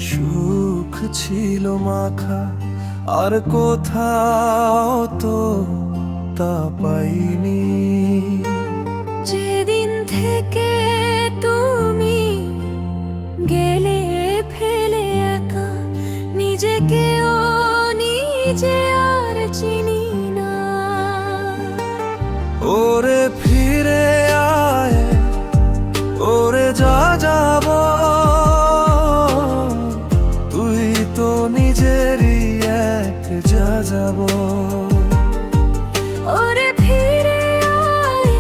সুখ ছিল মাখা, আর কোথাও তো তা পাইনি। যেদিন থেকে তুমি গেলে ফেলে একা, নিজেকেও নিজে আর চিনি না। ওরে ফিরে আয়, ওরে যা যাব, তুই তো নিজেরই এক যা যাব। ওরে ফিরে আয়,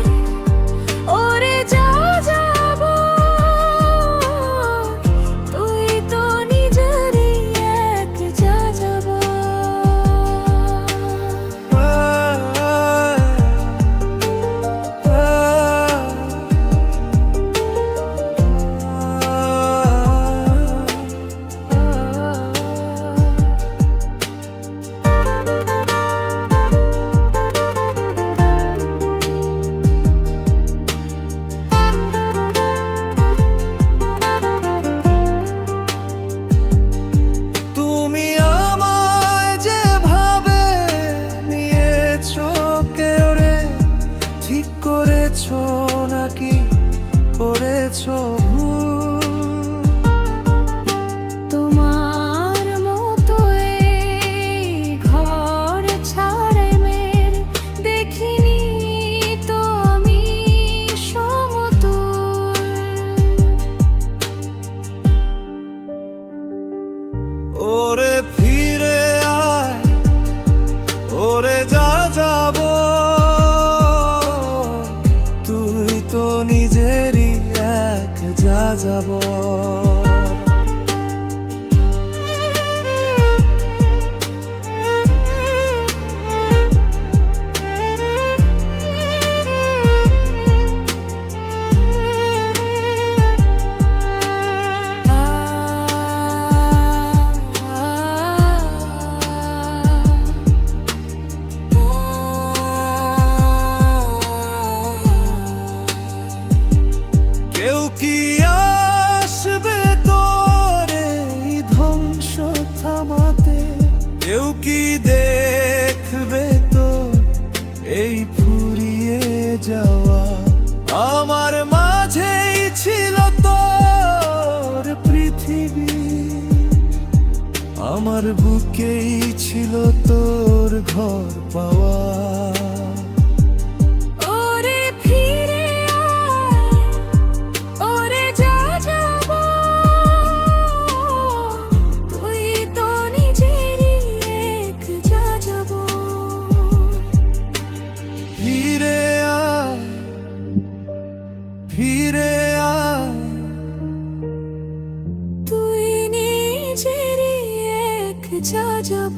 ওরে যা যাব, তুই তো নিজেরই এক যা যাব। তুমি আমায় যেভাবে নিয়েছো কেউরে, ঠিক করেছো নাকি করেছো ভুল? তোমার মতো এই ঘর ছাড়ে মের দেখিনি তো আমি সমতুল। ওরে ফিরে আয়, ওরে যা যাব, তুই তো নিজেরই এক যা যাব। কেউ কি আসবে তোর এই ধ্বংস থামাতে? কেউ কি দেখবে তোর এই ফুরিয়ে যাওয়া? আমার মাঝেই ছিল তোর পৃথিবী, আমার বুকেই ছিল তোর ঘর পাওয়া। ওরে ফিরে আয়, ওরে যা যাব, তুই তো নিজেরই এক যা যাব। ফিরে আয়, ফিরে আয়, তুই নিজেরই এক যা যাব।